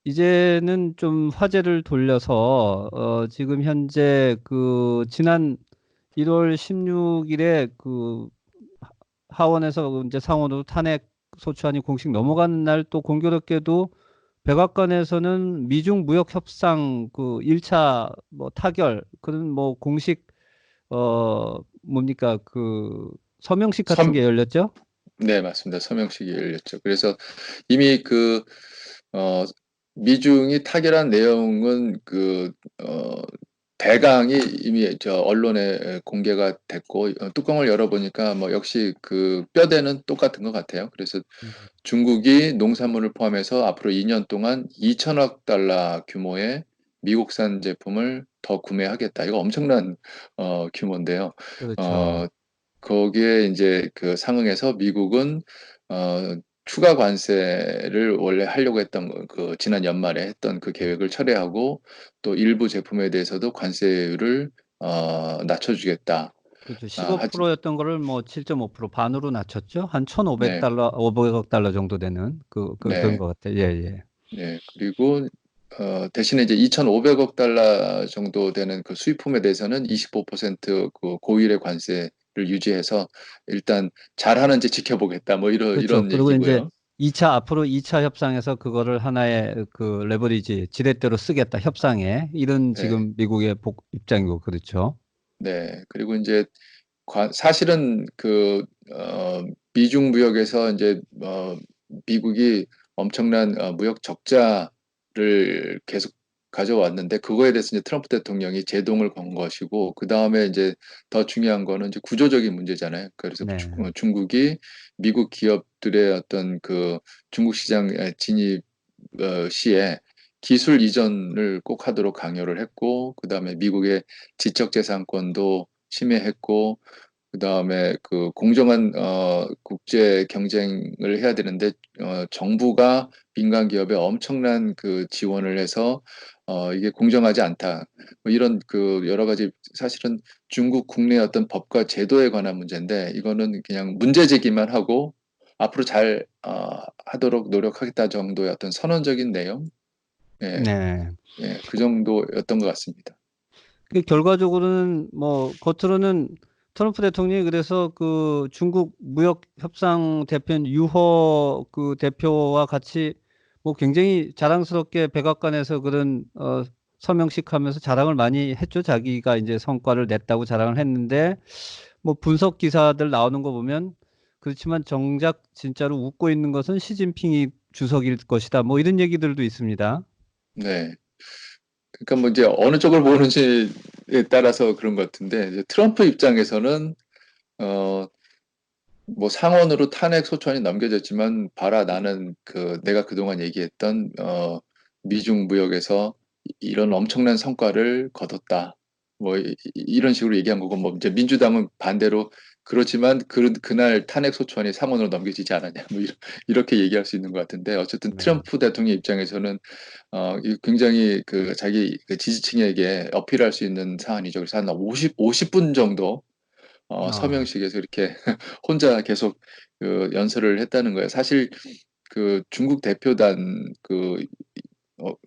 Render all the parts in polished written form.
이제는 좀 화제를 돌려서 지금 현재 그 지난 1월 16일에 그 하원에서 이제 상원으로 탄핵 소추안이 공식 넘어가는 날 또 공교롭게도 백악관에서는 미중 무역 협상 그 1차 뭐 타결 그런 뭐 공식 뭡니까 그 서명식 같은 게 섬, 열렸죠? 네, 맞습니다. 서명식이 열렸죠. 그래서 이미 어, 미중이 타결한 내용은 대강이 이미 저 언론에 공개가 됐고, 뚜껑을 열어보니까 뭐 역시 그 뼈대는 똑같은 것 같아요. 그래서 음. 중국이 농산물을 포함해서 앞으로 2년 동안 2천억 달러 규모의 미국산 제품을 더 구매하겠다. 이거 엄청난 규모인데요. 그렇죠. 어, 거기에 이제 그 상응해서 미국은 어, 추가 관세를 원래 하려고 했던 그 지난 연말에 했던 그 계획을 철회하고 또 일부 제품에 대해서도 관세율을 낮춰주겠다. 그렇죠. 하지, 15%였던 거를 뭐 7.5% 반으로 낮췄죠. 한 네, 1,500달러, 500억 달러 정도 되는 그런 네, 것 같아요. 예, 예. 네. 그리고 대신에 이제 2,500억 달러 정도 되는 그 수입품에 대해서는 25%그 고율의 관세를 유지해서 일단 잘하는지 지켜보겠다. 뭐 그렇죠. 이런 그리고 이제 얘기고요. 2차 앞으로 2차 협상에서 그거를 하나의 그 레버리지 지렛대로 쓰겠다. 협상에 이런 네. 지금 미국의 입장이고 그렇죠. 네. 그리고 이제 사실은 미중 무역에서 이제 미국이 엄청난 무역 적자를 계속 가져왔는데 그거에 대해서 이제 트럼프 대통령이 제동을 건 것이고 그 다음에 이제 더 중요한 거는 이제 구조적인 문제잖아요. 그래서 네. 중국이 미국 기업들의 어떤 그 중국 시장 진입 시에 기술 이전을 꼭 하도록 강요를 했고 그다음에 미국의 지적재산권도 침해했고 그다음에 그 공정한 국제 경쟁을 해야 되는데 정부가 민간 기업에 엄청난 그 지원을 해서 이게 공정하지 않다. 뭐 이런 그 여러 가지 사실은 중국 국내 어떤 법과 제도에 관한 문제인데 이거는 그냥 문제 제기만 하고 앞으로 잘 하도록 노력하겠다 정도의 어떤 선언적인 내용, 예, 네. 예, 그 정도였던 것 같습니다. 그 결과적으로는 뭐 겉으로는 트럼프 대통령이 그래서 그 중국 무역 협상 대표인 유허 그 대표와 같이 뭐 굉장히 자랑스럽게 백악관에서 그런 서명식 하면서 자랑을 많이 했죠. 자기가 이제 성과를 냈다고 자랑을 했는데 뭐 분석 기사들 나오는 거 보면 그렇지만 정작 진짜로 웃고 있는 것은 시진핑이 주석일 것이다. 뭐 이런 얘기들도 있습니다. 네. 그러니까 뭐 이제 어느 쪽을 보는지에 따라서 그런 것 같은데 이제 트럼프 입장에서는 어 뭐 상원으로 탄핵 소추안이 넘겨졌지만 봐라 나는 내가 그동안 얘기했던 미중 무역에서 이런 엄청난 성과를 거뒀다. 뭐 이런 식으로 얘기한 거고 뭐 이제 민주당은 반대로 그렇지만 그날 탄핵 소추안이 상원으로 넘겨지지 않았냐 뭐 이렇게 얘기할 수 있는 것 같은데 어쨌든 네. 트럼프 대통령 입장에서는 굉장히 자기 그 지지층에게 어필할 수 있는 사안이죠. 그래서 한 50분 정도 아, 서명식에서 이렇게 혼자 계속 연설을 했다는 거예요. 사실 그 중국 대표단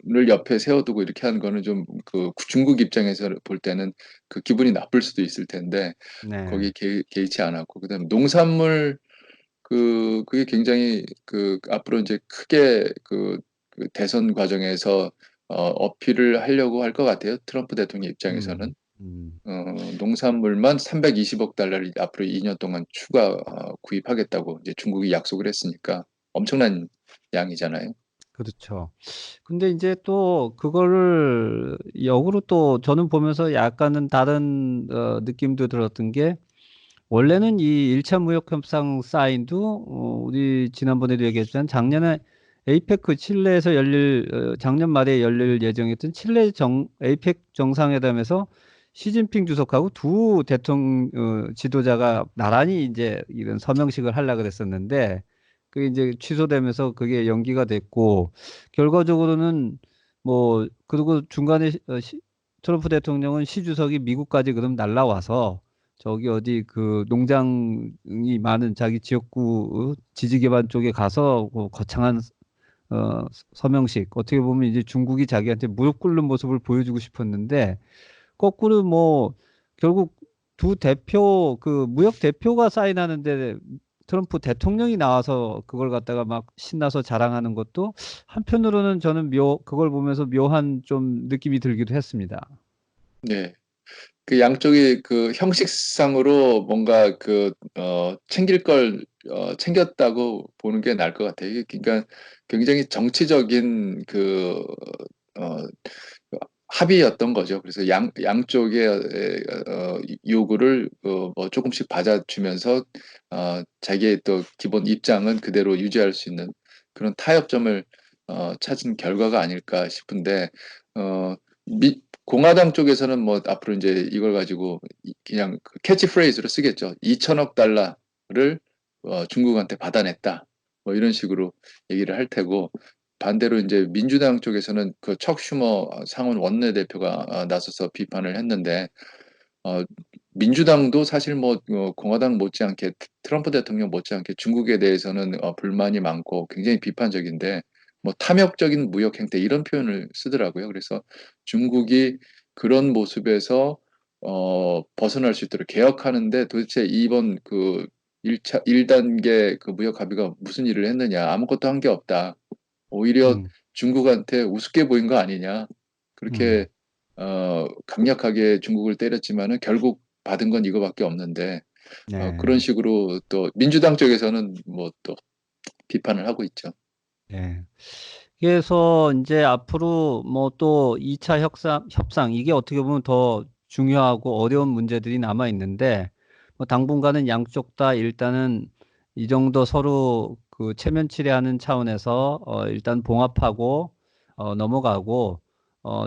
를 옆에 세워두고 이렇게 하는 거는 좀 중국 입장에서 볼 때는 그 기분이 나쁠 수도 있을 텐데 네. 거기 개의치 않았고 그다음에 농산물 그게 굉장히 앞으로 이제 크게 그 대선 과정에서 어필을 하려고 할 것 같아요. 트럼프 대통령 음, 입장에서는. 음. 농산물만 320억 달러를 앞으로 2년 동안 추가 구입하겠다고 이제 중국이 약속을 했으니까 엄청난 양이잖아요. 그렇죠. 근데 이제 또 그거를 역으로 또 저는 보면서 약간은 다른 느낌도 들었던 게 원래는 이 1차 무역 협상 사인도 우리 지난번에도 얘기했지만 작년에 에이페크 칠레에서 작년 말에 열릴 예정이었던 칠레 에이펙 정상회담에서 시진핑 주석하고 두 대통령 지도자가 나란히 이제 이런 서명식을 하려고 그랬었는데 그게 이제 취소되면서 그게 연기가 됐고 결과적으로는 뭐 그리고 중간에 트럼프 대통령은 시 주석이 미국까지 그럼 날라와서 저기 어디 그 농장이 많은 자기 지역구 지지 기반 쪽에 가서 그 거창한 서명식 어떻게 보면 이제 중국이 자기한테 무릎 꿇는 모습을 보여주고 싶었는데 거꾸로 뭐 결국 두 대표 그 무역 대표가 사인하는데 트럼프 대통령이 나와서 그걸 갖다가 막 신나서 자랑하는 것도 한편으로는 저는 그걸 보면서 묘한 좀 느낌이 들기도 했습니다. 네. 그 양쪽이 그 형식상으로 뭔가 챙길 걸 챙겼다고 보는 게 나을 것 같아요. 이게 그러니까 굉장히 정치적인 어, 합의였던 거죠. 그래서 양쪽의 요구를 뭐 조금씩 받아주면서 자기의 또 기본 입장은 그대로 유지할 수 있는 그런 타협점을 찾은 결과가 아닐까 싶은데 어, 공화당 쪽에서는 뭐 앞으로 이제 이걸 가지고 그냥 그 캐치프레이즈로 쓰겠죠. 2천억 달러를 중국한테 받아냈다. 뭐 이런 식으로 얘기를 할 테고 반대로 이제 민주당 쪽에서는 그 척 슈머 상원 원내대표가 나서서 비판을 했는데 어, 민주당도 사실 뭐 공화당 못지않게 트럼프 대통령 못지않게 중국에 대해서는 불만이 많고 굉장히 비판적인데 뭐 탐욕적인 무역 행태 이런 표현을 쓰더라고요. 그래서 중국이 그런 모습에서 벗어날 수 있도록 개혁하는데 도대체 이번 그 1차 1단계 그 무역 합의가 무슨 일을 했느냐 아무것도 한 게 없다. 오히려 음, 중국한테 우습게 보인 거 아니냐. 음, 그렇게 강력하게 중국을 때렸지만은 결국 받은 건 이거밖에 없는데 그런 네, 식으로 또 민주당 쪽에서는 뭐 또 비판을 하고 있죠. 네. 그래서 이제 앞으로 뭐 또 2차 협상 이게 어떻게 보면 더 중요하고 어려운 문제들이 남아 있는데 뭐 당분간은 양쪽 다 일단은 이 정도 서로 그 체면 치레하는 차원에서 일단 봉합하고 넘어가고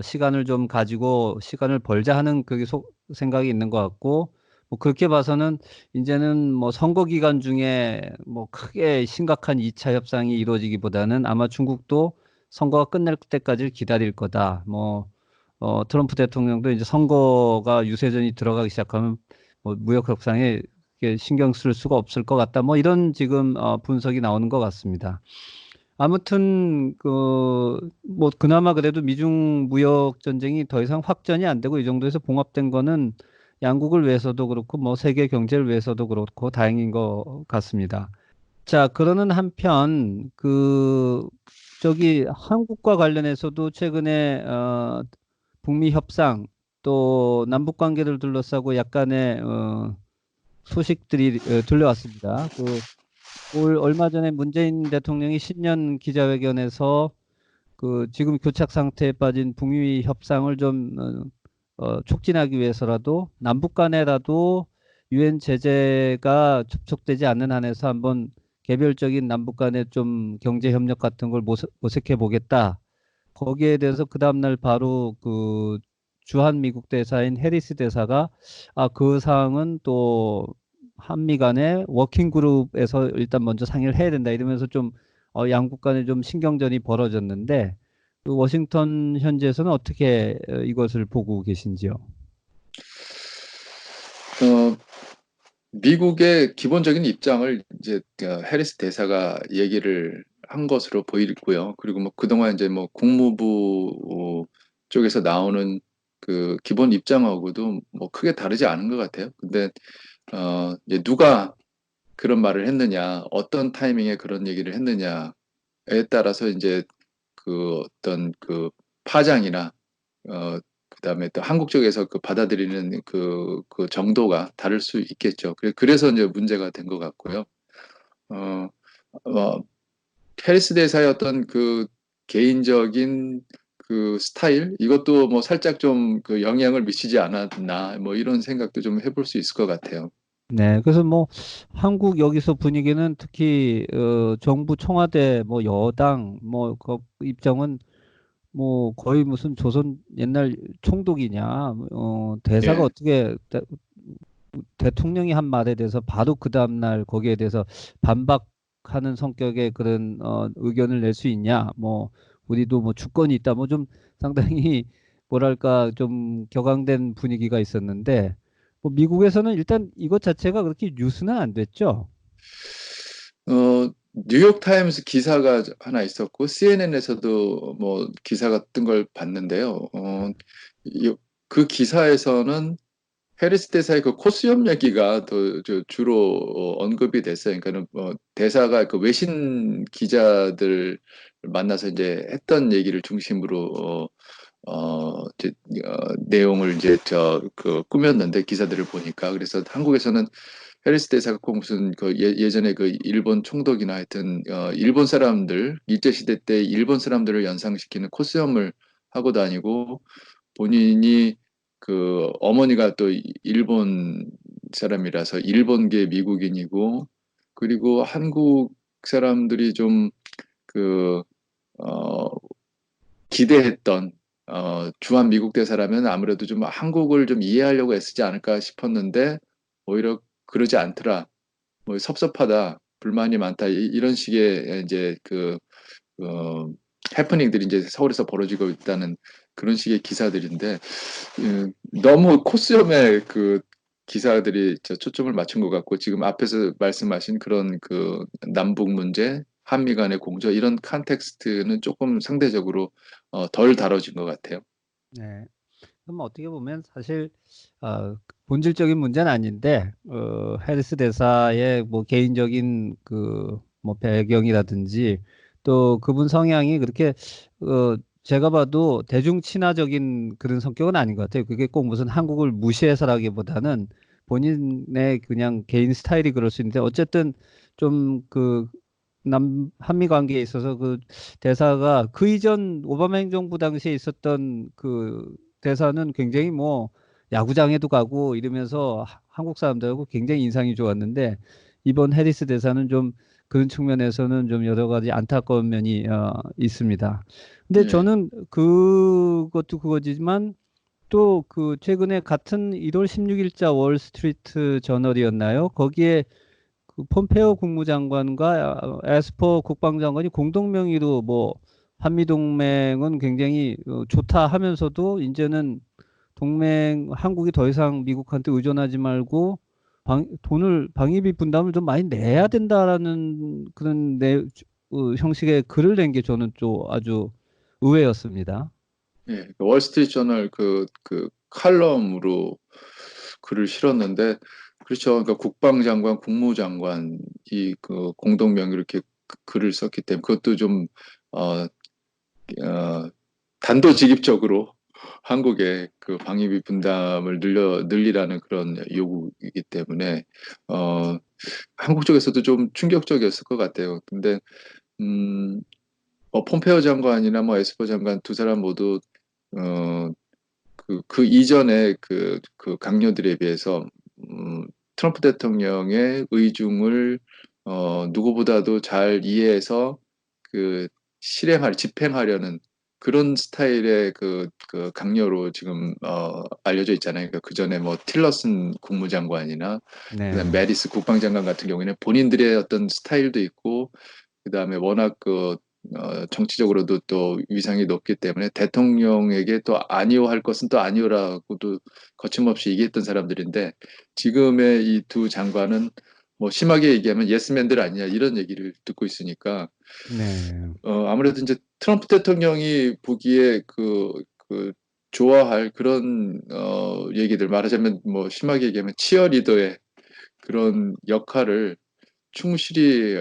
시간을 좀 가지고 시간을 벌자 하는 그게 생각이 있는 것 같고 뭐 그렇게 봐서는 이제는 뭐 선거 기간 중에 뭐 크게 심각한 2차 협상이 이루어지기보다는 아마 중국도 선거가 끝날 때까지 기다릴 거다. 뭐, 트럼프 대통령도 이제 선거가 유세전이 들어가기 시작하면 뭐 무역 협상에 이렇게 신경 쓸 수가 없을 것 같다. 뭐 이런 지금 분석이 나오는 것 같습니다. 아무튼 뭐 그나마 그래도 미중 무역 전쟁이 더 이상 확전이 안 되고 이 정도에서 봉합된 거는 양국을 위해서도 그렇고 뭐 세계 경제를 위해서도 그렇고 다행인 것 같습니다. 자, 그러는 한편, 저기, 한국과 관련해서도 최근에, 북미 협상, 또 남북 관계를 둘러싸고 약간의, 소식들이 들려왔습니다. 올 얼마 전에 문재인 대통령이 신년 기자회견에서 지금 교착 상태에 빠진 북미 협상을 좀, 촉진하기 위해서라도 남북 간에라도 유엔 제재가 접촉되지 않는 한에서 한번 개별적인 남북 간의 좀 경제 협력 같은 걸 모색해 보겠다. 거기에 대해서 그 다음날 바로 주한 미국 대사인 해리스 대사가 그 사항은 또 한미 간의 워킹 그룹에서 일단 먼저 상의를 해야 된다 이러면서 좀 양국 간에 좀 신경전이 벌어졌는데 워싱턴 현지에서는 어떻게 이것을 보고 계신지요? 어, 미국의 기본적인 입장을 이제 해리스 대사가 얘기를 한 것으로 보이고요. 그리고 뭐 그동안 이제 뭐 국무부 쪽에서 나오는 그 기본 입장하고도 뭐 크게 다르지 않은 것 같아요. 근데 이제 누가 그런 말을 했느냐, 어떤 타이밍에 그런 얘기를 했느냐에 따라서 이제 그 어떤 그 파장이나 그다음에 또 한국 쪽에서 그 받아들이는 그 정도가 다를 수 있겠죠. 그래서 이제 문제가 된 것 같고요. 어, 어, 페리스 대사의 어떤 그 개인적인 그 스타일 이것도 뭐 살짝 좀 그 영향을 미치지 않았나 뭐 이런 생각도 좀 해볼 수 있을 것 같아요. 네, 그래서 뭐 한국 여기서 분위기는 특히 정부 청와대 뭐 여당 뭐 그 입장은 뭐 거의 무슨 조선 옛날 총독이냐 대사가 예. 어떻게 대통령이 한 말에 대해서 바로 그 다음날 거기에 대해서 반박하는 성격의 그런 의견을 낼 수 있냐? 뭐 우리도 뭐 주권이 있다. 뭐 좀 상당히 뭐랄까 좀 격앙된 분위기가 있었는데 뭐 미국에서는 일단 이것 자체가 그렇게 뉴스는 안 됐죠. 어, 뉴욕 타임스 기사가 하나 있었고 CNN에서도 뭐 기사가 뜬 걸 봤는데요. 이- 그 기사에서는 해리스 대사의 그 코수염 얘기가 주로 언급이 됐어요. 그러니까는 대사가 그 외신 기자들 만나서 이제 했던 얘기를 중심으로 이제, 내용을 이제 그 꾸몄는데 기사들을 보니까 그래서 한국에서는 해리스 대사가 꼭 무슨 그 예전에 그 일본 총독이나 하여튼 일본 사람들 일제 시대 때 일본 사람들을 연상시키는 코스염을 하고 다니고 본인이 그 어머니가 또 일본 사람이라서 일본계 미국인이고 그리고 한국 사람들이 좀그 어, 기대했던 주한 미국 대사라면 아무래도 좀 한국을 좀 이해하려고 애쓰지 않을까 싶었는데 오히려 그러지 않더라. 뭐 섭섭하다, 불만이 많다 이런 식의 이제 어, 해프닝들이 이제 서울에서 벌어지고 있다는 그런 식의 기사들인데 너무 코스염에 그 기사들이 초점을 맞춘 것 같고 지금 앞에서 말씀하신 그런 그 남북 문제, 한미 간의 공조 이런 컨텍스트는 조금 상대적으로 덜 다뤄진 것 같아요. 네. 그럼 어떻게 보면 사실 본질적인 문제는 아닌데 해리스 대사의 뭐 개인적인 그 뭐 배경이라든지 또 그분 성향이 그렇게 제가 봐도 대중 친화적인 그런 성격은 아닌 것 같아요. 그게 꼭 무슨 한국을 무시해서라기보다는 본인의 그냥 개인 스타일이 그럴 수 있는데 어쨌든 좀 그 남 한미 관계에 있어서 그 대사가 그 이전 오바마 행정부 당시에 있었던 그 대사는 굉장히 뭐 야구장에도 가고 이러면서 한국 사람들하고 굉장히 인상이 좋았는데 이번 해리스 대사는 좀 그런 측면에서는 좀 여러 가지 안타까운 면이 있습니다. 근데 네, 저는 그것도 그거지만 또 그 최근에 같은 1월 16일자 월스트리트 저널이었나요? 거기에 그 폼페오 국무장관과 에스퍼 국방장관이 공동 명의로 뭐 한미 동맹은 굉장히 좋다 하면서도 이제는 동맹 한국이 더 이상 미국한테 의존하지 말고 돈을 방위비 분담을 좀 많이 내야 된다라는 그런 형식의 글을 낸 게 저는 좀 아주 의외였습니다. 예, 그 월스트리트 저널 그 칼럼으로 글을 실었는데 그렇죠. 그러니까 국방장관, 국무장관이 그 공동 명의로 이렇게 글을 썼기 때문에 그것도 좀 어, 어, 단도직입적으로 한국의 그 방위비 분담을 늘리라는 그런 요구이기 때문에 어, 한국 쪽에서도 좀 충격적이었을 것 같아요. 근데 음, 폼페오 장관이나 뭐 에스퍼 장관 두 사람 모두 어, 그 이전에 그 강요들에 비해서 트럼프 대통령의 의중을 누구보다도 잘 이해해서 그 집행하려는 그런 스타일의 그 강요로 지금 알려져 있잖아요. 그러니까 그 전에 뭐 틸러슨 국무장관이나 그다음 네. 메리스 국방장관 같은 경우에는 본인들의 어떤 스타일도 있고 그다음에 워낙 정치적으로도 또 위상이 높기 때문에 대통령에게 또 아니오할 것은 또 아니오라고도 거침없이 얘기했던 사람들인데 지금의 이 두 장관은 뭐 심하게 얘기하면 예스맨들 아니냐 이런 얘기를 듣고 있으니까 네. 아무래도 이제 트럼프 대통령이 보기에 그 좋아할 그런 얘기들 말하자면 뭐 심하게 얘기하면 치어리더의 그런 역할을 충실히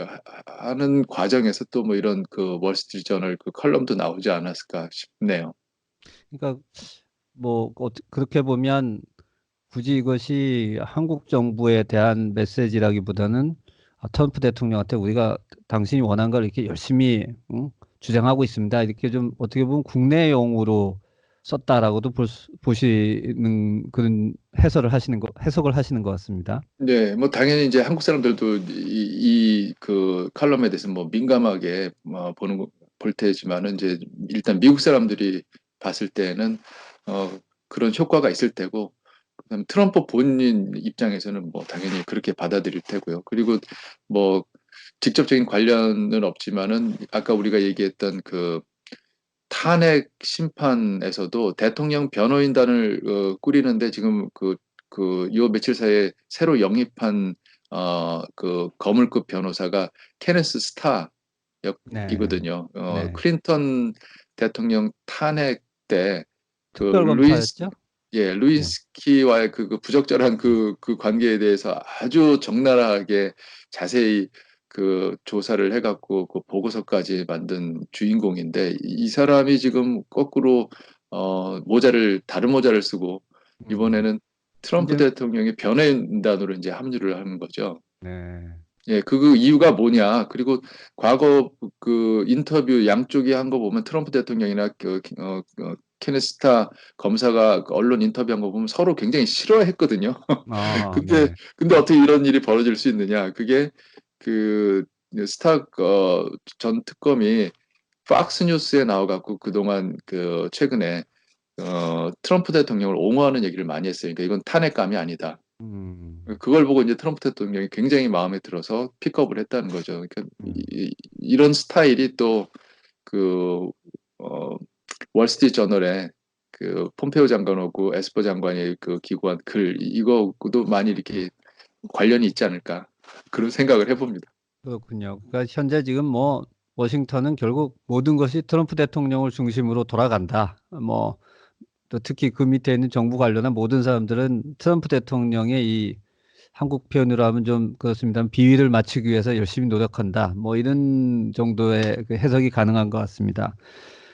하는 과정에서 또 뭐 이런 그 월스트리트 저널 그 컬럼도 나오지 않았을까 싶네요. 그러니까 뭐 그렇게 보면 굳이 이것이 한국 정부에 대한 메시지라기보다는 트럼프 대통령한테 우리가 당신이 원한 걸 이렇게 열심히 주장하고 있습니다. 이렇게 좀 어떻게 보면 국내용으로 썼다라고도 보시는 그런 해석을 하시는 것 같습니다. 네, 뭐 당연히 이제 한국 사람들도 이 그 칼럼에 대해서 뭐 민감하게 볼 테지만은 이제 일단 미국 사람들이 봤을 때는 그런 효과가 있을 테고 그다음 트럼프 본인 입장에서는 뭐 당연히 그렇게 받아들일 테고요. 그리고 뭐 직접적인 관련은 없지만은 아까 우리가 얘기했던 그 탄핵 심판에서도 대통령 변호인단을 꾸리는데 지금 요 며칠 사이에 새로 영입한 그 거물급 변호사가 케네스 스타 네. 역이거든요. 네. 클린턴 대통령 탄핵 때 그 특별검사였죠? 네. 루이스키와의 그 부적절한 그 관계에 대해서 아주 적나라하게 자세히 그 조사를 해갖고 그 보고서까지 만든 주인공인데 이 사람이 지금 거꾸로 다른 모자를 쓰고 음. 이번에는 트럼프 이제 대통령이 변호인단으로 이제 합류를 하는 거죠. 네. 예, 그 이유가 뭐냐. 그리고 과거 그 인터뷰 양쪽이 한 거 보면 트럼프 대통령이나 케네스타 검사가 그 언론 인터뷰한 거 보면 서로 굉장히 싫어했거든요. 아, 근데, 네. 근데 어떻게 이런 일이 벌어질 수 있느냐. 그게 그 전 특검이 팍스 뉴스에 나와갖고 그동안 그 최근에 트럼프 대통령을 옹호하는 얘기를 많이 했어요. 그러니까 이건 탄핵감이 아니다. 음. 그걸 보고 이제 트럼프 대통령이 굉장히 마음에 들어서 픽업을 했다는 거죠. 그러니까 음. 이런 스타일이 또 그, 어, 월스트리트 저널에 그 폼페오 장관하고 에스퍼 장관이 그 기고한 글, 이거도 많이 이렇게 관련이 있지 않을까. 그런 생각을 해봅니다. 그렇군요. 그러니까 현재 지금 뭐 워싱턴은 결국 모든 것이 트럼프 대통령을 중심으로 돌아간다. 뭐 또 특히 그 밑에 있는 정부 관련한 모든 사람들은 트럼프 대통령의 이 한국 표현으로 하면 좀 그렇습니다. 비위를 맞추기 위해서 열심히 노력한다. 뭐 이런 정도의 그 해석이 가능한 것 같습니다.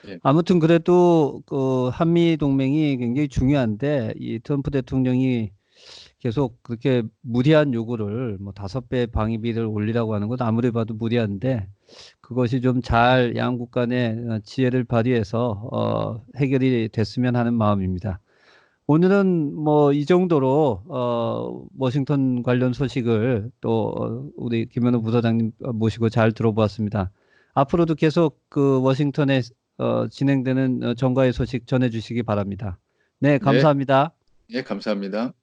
예, 아무튼 그래도 그 한미 동맹이 굉장히 중요한데 이 트럼프 대통령이 계속 그렇게 무리한 요구를 뭐 5배 방위비를 올리라고 하는 건 아무리 봐도 무리한데 그것이 좀 잘 양국 간의 지혜를 발휘해서 해결이 됐으면 하는 마음입니다. 오늘은 뭐 이 정도로 워싱턴 관련 소식을 또 우리 김현우 부사장님 모시고 잘 들어보았습니다. 앞으로도 계속 그 워싱턴에 진행되는 정가의 소식 전해주시기 바랍니다. 네, 네, 감사합니다. 예, 감사합니다.